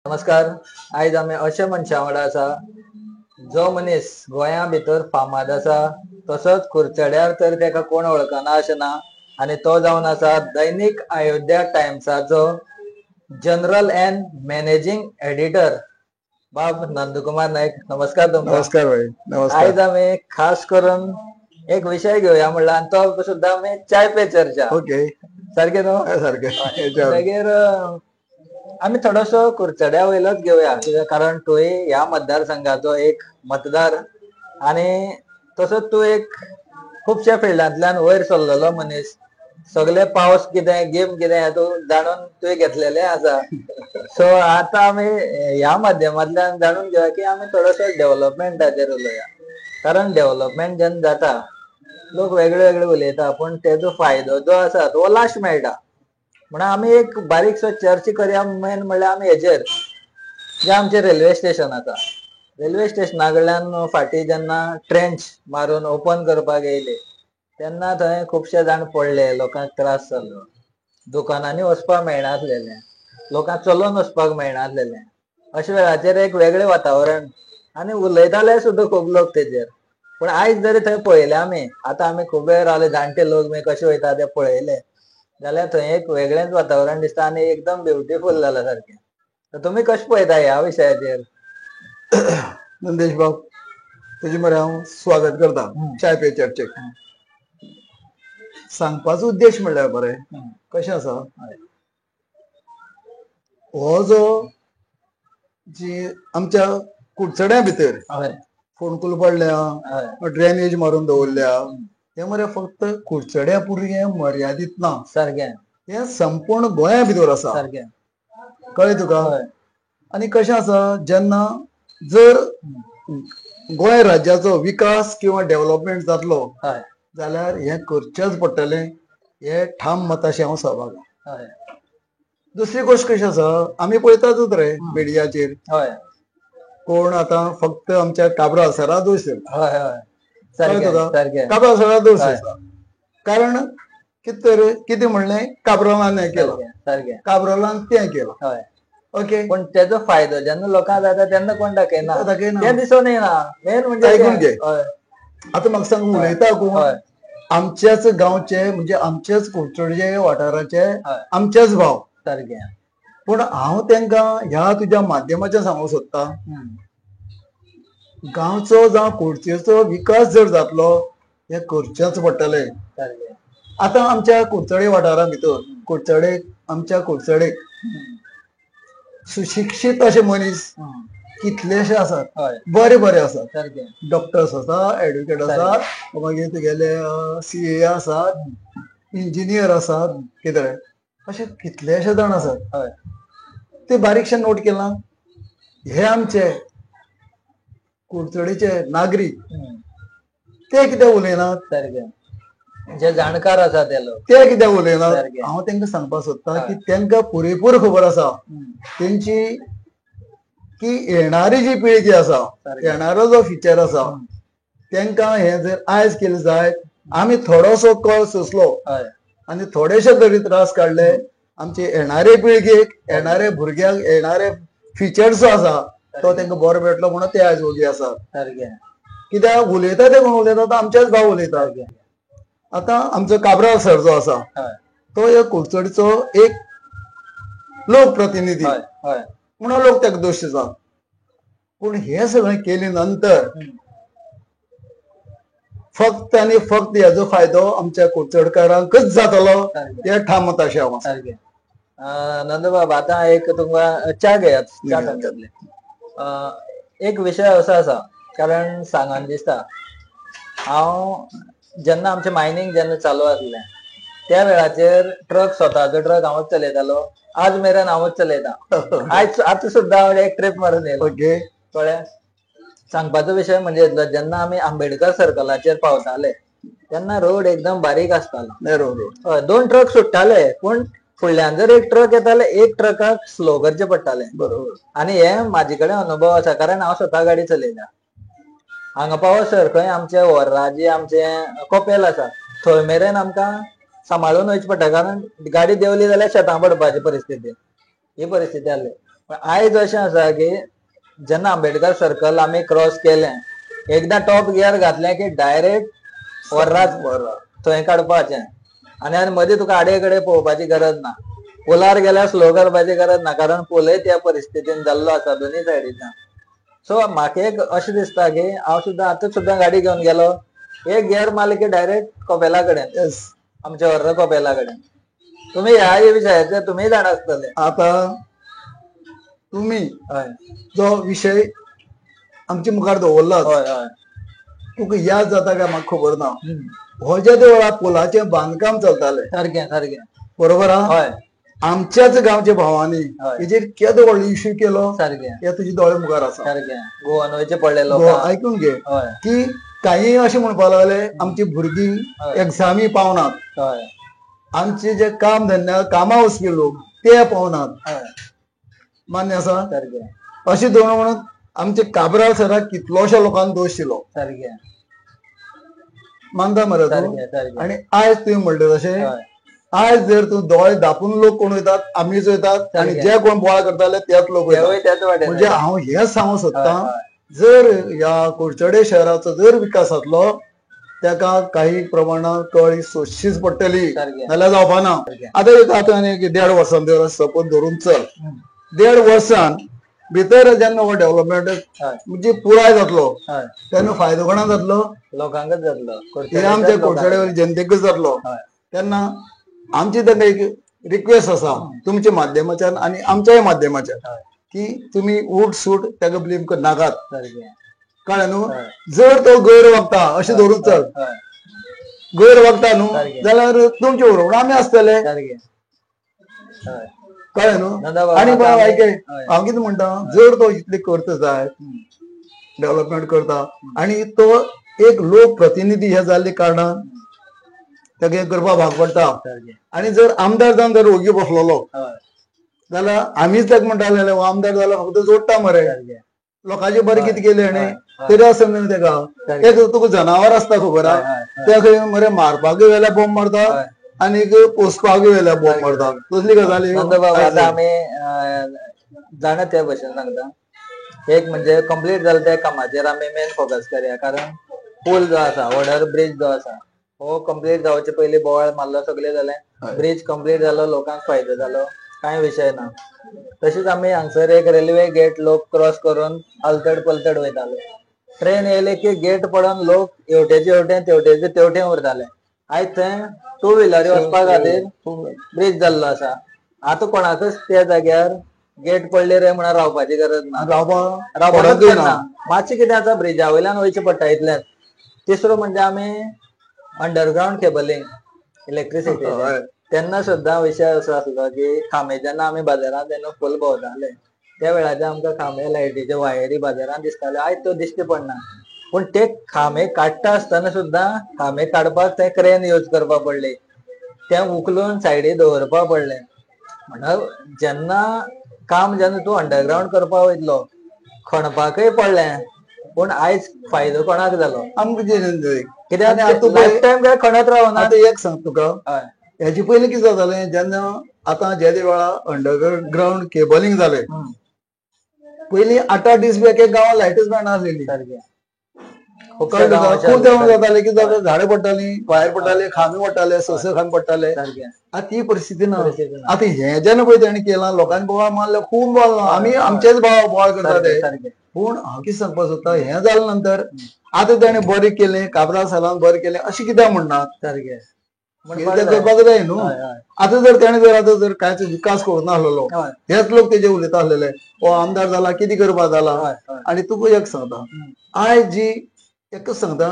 नमस्कार. आयज आमी अशे मनशा वांगडा आसा जो मनीस गोंया भितर फामाद आसा, तसोच कुरचड्यार तर तेका कोण वळखना अशें ना. आनी तो जावन आसा दैनिक अयोध्या टायम्साचो जनरल एंड मॅनेजिंग एडिटर बाब नंदकुमार नायक. नमस्कार तुमकां. नमस्कार भाई. नमस्कार. आयज आमी खास करून एक विषय घेवया म्हणला आनी तो सुद्दां आमी चाय पे चर्चा. ओके. सारकें न्हू? सारकें. मागीर आमी थोडोसो कुरचड्या वयलोच घेवया, कारण तूंय ह्या मतदारसंघाचो एक मतदार आनी तसोच तूं एक खुबश्या फिल्डांतल्यान वयर सरलेलो मनीस. सगळे पावस कितें गेम कितें हे तूं जाणून तुवें घेतलेले आसा. सो आतां आमी ह्या माध्यमांतल्यान जाणून घेवया की आमी थोडोसो डेव्हलपमेंटाचेर उलोवया. कारण डेव्हलपमेंट जेन्ना जाता लोक वेगळे वेगळे उलयता, पण तेजो फायदो जो आसा तो लास्ट मेळटा. म्हणून आमी एक बारीकसो चर्चा करया. मेन म्हणल्यार आमी हेचेर जे आमचे रेल्वे स्टेशन आसा, रेल्वे स्टेशना कडल्यान फाटीं जेन्ना ट्रेंच मारून ओपन करपाक येयले तेन्ना थंय खुबशे जाण पडले, लोकांक त्रास जालो, दुकानांनी वचपाक मेळनासलेले, लोकांक चलोन वचपाक मेळनासलेले. अशे वेळाचेर एक वेगळें वातावरण आनी उलयताले सुद्दां खूब लोक तेजेर. पण आयज जरी थंय पळयलें आमी, आतां आमी खूब वेळ रावले, जाणटे लोक बी कशे वयता ते पळयले जाल्यार थंय एक वेगळेंच वातावरण दिसता आनी एकदम ब्युटिफूल जाला सारकें. तर तुमी कशें पळयता ह्या विशयाचेर? नंदेश बाब, तुजे मरे हांव स्वागत करता चाय पे चर्चेक. सांगपाचो उद्देश म्हणल्यार बरें कशें आसा, हो जो जी आमच्या कुडचड्या भितर फोंडकूल पडल्या, ड्रेनेज मारून दवरल्या, हे मरे फक्त कुडचड्या पुरते मर्यादित ना. सारकें. हे संपूर्ण गोंया भितर आसा. सारकें. कळ्ळें तुका? आनी कशें आसा, जेन्ना जर गोंय राज्याचो विकास किंवा डेव्हलपमेंट जातलो जाल्यार हे करचेच पडटले. हे ठाम मताशी हांव सहभागी. दुसरी गोष्ट कशी आसा, आमी पळयताच रे मिडियाचेर कोण आतां फक्त आमच्या काबरा सरा दोश दिता. काबरा सरा दोश दिता. कारण कितें म्हणलें, काब्रालान हें केलां, काब्रालान तें केलां. ओके. पण त्याचो फायदो जेन्ना लोकांक जाता तेन्ना कोण दाखयना, ते दिसून येना. मेन म्हणजे आयकून घे. आतां म्हाका सांग, उलयता कोण? आमच्याच गांवचे, म्हणजे आमचेच कुडचडे वाठाराचे आमचेच भाव. सारकें. पण हांव तेंकां ह्या तुज्या माध्यमाच्यान सांगूंक सोदतां, गांवचो जावं कुडचेचो विकास जर जातलो हे करचेच पडटले. आतां आमच्या कुडचडे वाठारा भितर आमच्या कुडचडेक सुशिक्षीत अशे मनीस कितलेशे आसात, बरे बरे आसात. डॉक्टर्स आसा, एडव्होकेट आसात, मागीर तुगेले CA आसात, इंजिनियर आसात, कितें अशे कितलेशे जाण आसात. ते बारीकशे नोट केलां. हे आमचे कुडचडेचे नागरीक ते कितें उलयनात? जे जाणकार आसा ते कितें उलयनात? हांव तेंकां सांगपाक सोदतां की तेंकां पुरेपूर खबर आसा तेंची की येणारी जी पिळगी आसा, येणारो जो फ्युचर आसा, तेंकां हे जर आयज केलें जायत, आमी थोडोसो कळ सोंसलो आनी थोडेशे जरी त्रास काडले, आमचे येणारे पिळगेक, येणाऱ्या भुरग्यांक, येणारे फ्युचर जो आसा तो तेंकां बरो मेळटलो म्हणून ते आयज ओगी आसात. कित्याक उलयता ते कोण उलयता, आमचेच भाव उलयतात. आतां आमचो काबराल सर जो आसा तो एक कुडचडीचो एक लोकप्रतिनिधी म्हणून लोक ताका दोश दितात. पूण हे सगळें केले नंतर फक्त आनी फक्त हेजो फायदो आमच्या कुडचडकारांकच जातलो, हे ठाम मताशें हांव आसा. नंदबाब, आतां एक तुमकां च्या घेयात. च्या एक विशय असो आसा, कारण सांगन दिसता, हांव जेन्ना आमचें मायनींग जेन्ना चालू आसलें त्या वेळाचेर ट्रक, स्वताचो ट्रक हांवूच चलयतालो. आज मेरेन हांवूच चलयतां. आतां सुद्दां हांव एक ट्रीप मारून येयलो. कळ्ळें? सांगपाचो विशय म्हणजे जेन्ना आमी आंबेडकर सर्कलाचेर पावताले तेन्ना रोड एकदम बारीक आसतालो. 2 ट्रक सुट्टाले, पूण फुडल्यान जर एक ट्रक येताले, एक ट्रकाक स्लो करचें पडटालें. बरोबर. आनी हे म्हाजे कडेन अनुभव आसा, कारण हांव स्वता गाडी चलयता. हांगा पावसर खंय आमचे वर्राजी आमचे कपेल आसा, थंय मेरेन आमकां सांबाळून वयचें पडटा, कारण गाडी देंवली जाल्यार शेतां पडपाची परिस्थिती, ही परिस्थिती जाली. पण आयज अशें आसा की जेन्ना आंबेडकर सर्कल आमी क्रॉस केलें, एकदा टॉप गियर घातलें की डायरेक्ट वर्राच थंय काडपाचें आनी मदीं तुका आडे कडे पळोवपाची गरज ना. पुलार गेल्यार स्लो करपाची गरज ना, कारण पुलय त्या परिस्थितीन जाल्लो आसा दोनूय सायडीच्यान. सो म्हाका एक अशें दिसता की हांव सुद्दां आतां सुद्दां गाडी घेवन गेलो, एक गियर मारले की डायरेक्ट कपेला कडेन, आमच्या वर्रा कपेला कडेन. तुम्ही ह्या विशयाचे तुम्ही जाण आसतले. आता तुम्ही हय जो विषय आमच्या मुखार दवरला, हय हय तुका याद जाता काय म्हाका खबर ना. हो ज्या वेळार पुलाचें बांदकाम चलतालें, सारकें सारकें बरोबर हा, हय आमच्याच गांवच्या भावांनी हय. हेजेर केदो व्हडलो इश्यू केलो, सारकें हे तुझे दोळे मुखार आसा. सारकें गोवन वयचे पडले लोक. आयकून घे हय की काही अशें म्हणपाक लागले आमची भुरगीं एक्झामी पावनात, हय आमचे जे काम धंद्या कामां वचपी लोक ते पावनात. हय मान्य आसा. सारकें अशें धरून म्हणून आमचे काबराल सराक कितलोशा लोकांनी दोश दिलो. सारकें मानता मरे तूं. सारकें सारकें आणि आयज तुवें म्हणलें तशें, हय आयज जर तूं दोळे धापून लोक कोण वयतात, आमीच वयतात, आणि जे कोण बोवाळ करताले तेच लोक वयतात. तेवूय त्याच वाटेन. म्हणजे हांव हेच सांगूंक सोदतां, हय. जर या कुडचडे शहराचो जर विकास जातलो, तेका काही प्रमाणात कळी सोंसचीच पडटली, सारकें. नाल्यार जावपा ना. आतां एक 1.5 वर्सान जर सपोज धरून चल, 1.5 वर्सान भितर जेन्ना हो डेव्हलपमेंट हय म्हणजे पुराय जातलो, हय तेन्ना फायदो कोणाक जातलो? लोकांकच जातलो. हे आमच्या कुडचड्यावयल्या जनतेकच जातलो. हय तेन्ना आमची ताका एक रिक्वेस्ट आसा तुमच्या माध्यमाच्यान आनी आमच्याय माध्यमाच्यान, हय की तुम्ही उठ सूट ताका ब्लेम नाकात. सारकें कळ्ळें न्हू. हय. जर तो गैर वागता अशें धरून चल, हय गैर वागता न्हू सारकें. जाल्यार तुमचे बरोबर आमी आसतले. सारकें हय कळ्ळें न्हू. दादा बाबा, आनी आता आमी- आयके हय. हांव कितें म्हणटा, जर तो इतले करता जाय, डेव्हलपमेंट करता, आणि तो एक लोक प्रतिनिधी हे जाल्ले कारणान ताका हें करपा भाग पडटा. सारकें आणि जर आमदार जावन जर ओगी बसलेलो हय जाल्यार आमीच ताका म्हणटाले हो आमदार जाल्यार फक्त जोडटा मरे, सारकें लोकांचे बरें कितें केलें हय, हाणे, हय. तरी आसता न्हू तेका. सारकें. तेका तुका जनावर आसता खबर हय, आहा, हय, हय. त्या खंय मरे मारपाकूय वेल्यार बॉम्ब मारता, हय. आनी पोसपाकूय वेल्यार बॉम्ब मारता. तसली गजाली नंद बाबा, आता आमी जाणा त्या भशेन सांगता. एक म्हणजे कंप्लीट जालें त्या कामाचेर आमी मेन फोकस करया, कारण पूल जो आसा, वॉटर ब्रिज जो आसा, हो कंप्लीट जावचे पयलीं बोवाळ मारलो, सगळें जालें. ब्रिज कंप्लीट जालो, लोकांक फायदो जालो, कांय विशय ना. तशीच आमी हांगसर एक रेल्वे गेट लोक क्रॉस करून आलतड पलतड वयताले. ट्रेन येयले की गेट पडोवन लोक हेवटेचे हेवटेन तेवटेचे तेवटेन उरताले. आयज थंय टू व्हिलरी वचपा खातीर ब्रिज जाल्लो आसा. आतां कोणाकच त्या जाग्यार गेट पडले रे म्हणून रावपाची गरज ना. रावपाकच पडना. मातशें कितें आसा, ब्रिजा वयल्यान वयचें पडटा इतलेंच. तिसरो म्हणजे आमी अंडरग्राउंड केबलिंग इलेक्ट्रिसिटी, तेन्ना सुद्दां विशय असो आसलो की खांबे जेन्ना आमी बाजारांत जेन्ना फूल भोंवताले, त्या वेळाचेर आमकां खांबे लायटीचे वायरी बाजारांत दिसताले. आयज त्यो दिश्टी पडना. पूण ते खांबे काडटा आसतना सुद्दां खांबे काडपाक थंय क्रेन यूज करपा पडली, ते उखलून सायडीक दवरपा पडले. म्हणल्यार जेन्ना काम जेन्ना तूं अंडरग्राउंड करपा वयतलो, खणपाकय पडलें, पूण आयज फायदो कोणाक जालो? आमकां कित्याक लायफ टायम काय खणत रावना. आतां एक सांग तुका, हय हेचे पयलीं कितें जातालें, जेन्ना आतां जे वेळार अंडरग्राउंड केबलिंग जालें, पयलीं 8-8 दीस एक एक गांवांत लायटच मेळनासलेली. सारकें खूब देंवून जातालें, कितें जातालें, झाडां पडटालीं, वायर पडटाले, खांबे पडटाले, सोंसे खांबे पडटाले. सारकें आतां ती परिस्थिती ना. परिस्थिती ना. आतां हें जेन्ना पळय तेणें केलां, लोकांनी बोवाळ मारले, खूब बोवाळ. आमी आमचेच भाव बोवाळ करता ते. सारकें पूण हांव कितें सांगपाक सोदतां, हें जाले नंतर आतां तेणें बरें केलें, काबराल सालान बरें केलें अशें कित्याक म्हणनात? सारकें करपाक जाय न्हू. आतां जर तेणें जर आतां जर कांयच विकास करूना आसलेलो, हेच लोक तेजे उलयता आसलेले, हो आमदार जाला कितें करपाक जाला. आनी तुका एक सांगता, आयज जी एकच सांगता,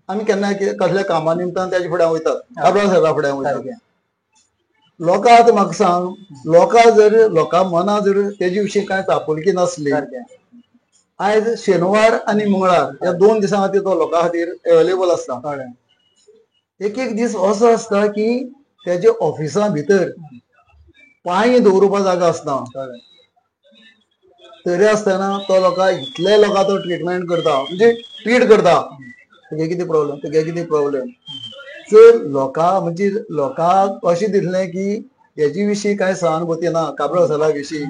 आमी केन्ना कसल्या कामा निमतान तेजे फुड्यान वयतात, काबराल साहेबा फुड्यान वयतात. लोकां आतां म्हाका सांग, लोकां मनां जर तेजे विशीं कांयच आपुलकी नासली, आयज शेनवार आनी मंगळार ह्या 2 दिसां खातीर तो लोकां खातीर अवेलेबल आसता. एक एक दीस असो आसता की तेजे ऑफिसा भितर पांय दवरुपा जागा आसना. तरी आसतना तो लोकांक इतले लोकां तो ट्रिटमेंट करता, म्हणजे ट्रीट करता. तुगे कितें प्रॉब्लेम, तुगे कितें प्रॉब्लेम. जर लोकांक म्हणजे लोकांक अशें दिसलें की हेजी विशीं काय सहानुभूती ना काबरा सला विशीं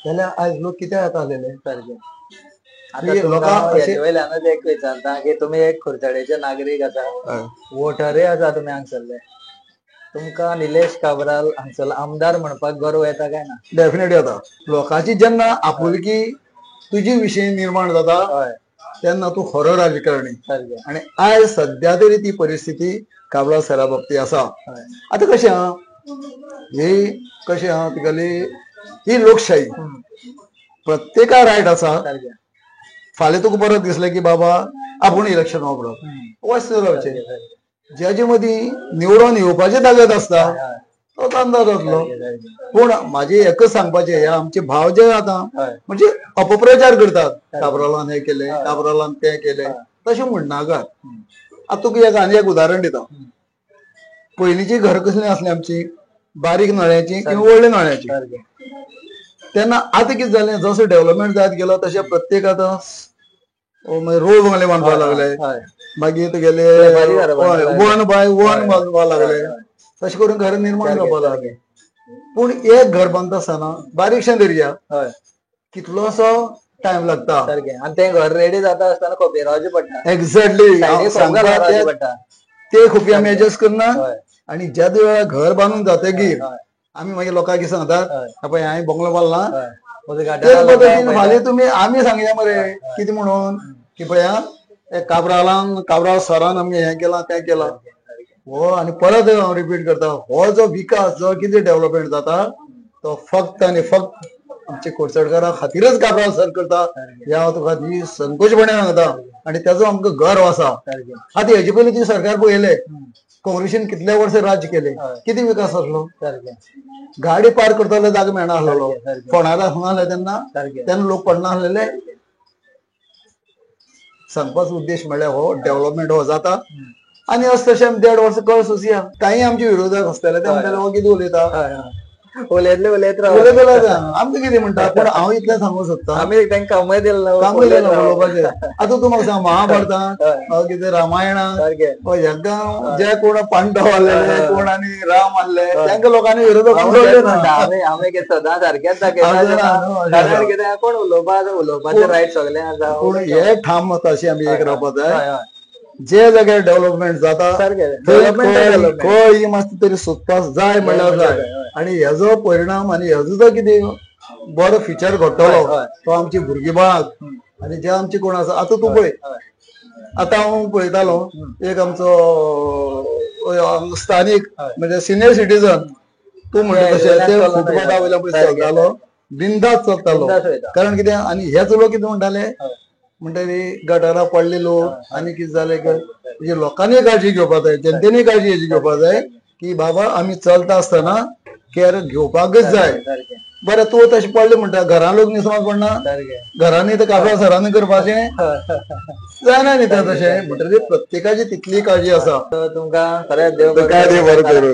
जाल्यार आयज लोक कित्याक येता आलेले सारकें. की आता लोकां तुमकां अशें- हेजे वयल्यानूच एक विचारता की तुमी एक खुर्चडेचे नागरीक आसा, हय. वोटरय आसा तुमी हांगसरले, तुमकां निलेश काब्राल हांगसरलो आमदार म्हणपाक गर्व येता काय ना? डेफिनेटली येता. लोकांची जेन्ना आपुलकी तुजी विशीं निर्माण जाता हय तेन्ना तूं खरो राजकारणी. सारकें. आणि आयज सध्या तरी ती परिस्थिती काबरा सरा बाबतीत आसा. हय आता कशें आहा ही कशें आहा तुगेली ही लोकशाही प्रत्येका रायट आसा. सारकें. फाल्यां तुका परत दिसलें की बाबा आपूण इलेक्शन वापरप वच रावचें. ज्याचे मदीं निवडून येवपाचे ताकद आसता तो अंदाज जातलो. पूण म्हाजे एकच सांगपाचें हे आमचे भाव जे आतां हय म्हणजे अपप्रचार करतात काब्रालान हे केले काब्रालान ते केले तशें म्हणनाकात. आतां तुका एक आनी एक उदाहरण दिता. पयलींची घर कसली आसली आमची बारीक नळ्याची किंवा व्हडल्या नळ्याची. सारकें. तेन्ना आतां कितें जालें जसो डेव्हलपमेंट जायत गेलो तशें प्रत्येक आतां रोड बंगले बांदपाक लागले. हय मागीर तुगेले बारीक घरां बांदपाक लागले. वन बाय वन बांदपाक लागले. तशें करून घर निर्माण जावपाक लागले. पूण एक घर बांदता आसतना बारीकशें धरया हय कितलोसो टायम लागता. सारकें. आनी तें घर रेडी जाता आसतना खोपी रावचें पडटा. एक्झॅक्टली सायडीक फोगां रावचें पडटा. ते खुपी आमी एडजस्ट करना. हय आणि ज्या वेळार घर बांदून जातकीर हय आमी मागीर लोकांक कितें सांगतात हय पळय हांवें बंगलो बांदला. हय ओके तेच गाड्या पद्दतीन फाल्यां तुमी आमी सांगया मरे कितें म्हणून की पळया काब्राल सरान आमगे हें केलां तें केलां. हो आणि परत हांव रिपीट करता हो जो विकास जो कितें डेव्हलपमेंट जाता तो फक्त आनी फक्त आमचे कोडचडकारां खातीरच काब्राल सर करता हे हांव तुका ती संकोचपणे सांगता. आणि त्याचो आमकां गर्व आसा. सारकें. आतां हेजे पयलीं ती सरकार पळयले काँग्रेसीन कितले वर्ष राज्य केले किती विकास आसलो. सारकें. गाडी पार करताले जागा मेळना आसलेलो. सारकें. फोंडार आसनासले तेन्ना सारकें. तेन्ना लोक पडना आसलेले. सांगपाचो उद्देश म्हळ्यार हो डेव्हलपमेंट हो जाता. आणि असं तशें 1.5 वर्स कळ सोंसया. काही आमचे विरोधक आसतले ते म्हणटाले हो कितें उलयता हय हय उलयतले उलयत राव. उलयत रावता. आमकां कितें म्हणटा पूण हांव इतलें सांगूंक सोदता आमी तांकां कामय दिलें काम उलोवपाचें. आतां तूं म्हाका सांग महाभारतांत हय कितें रामायणांत सारकें. हाका जे कोण पांडव आसलेले कोण आनी राम आसले तांकां लोकांनी विरोधक करून सोडले ना. आमी कितें सदां सारकेंच दाखयता. कारण कितें कोण उलोवपाचें रायट सगळें आसा. पूण हे ठाम तशें आमी एक रावपाक जाय. हय हय जे जाग्यार डेव्हलपमेंट जाता सारकें. थंय डेव्हलपमेंट कळ ही मातशी तरी सोदपाक जाय म्हणल्यार जाय. आणि हेजो परिणाम आणि हेजो जो कितें बरो फ्युचर घडटलो तो आमची भुरगीं बाळ आणि जे आमचे कोण आसा. आतां तूं पळय आतां हांव पळयतालो एक आमचो स्थानीक म्हणजे सिनियर सिटीजन तूं म्हणटा तशें ते फुटपाथा वयल्यान पळय चलतालो बिंदास चलतालो. कारण कितें आनी हेच लोक कितें म्हणटाले म्हणटरी गटारां पडले लोक आनी कितें जालें म्हणजे लोकांनी काळजी घेवपाक जाय जनतेनी काळजी हेजी घेवपाक जाय की बाबा आमी चलता आसतना केअर घेवपाकच जाय. बरें तूं तशें पडलें म्हणटा घरा लोक निसमास पडना घरांनी तर काबरा सरांनी करपाचें जायना न्ही तें तशें म्हणटकीर प्रत्येकाची तितली काळजी आसा. तुमकां खरेंच देव बरें करूं.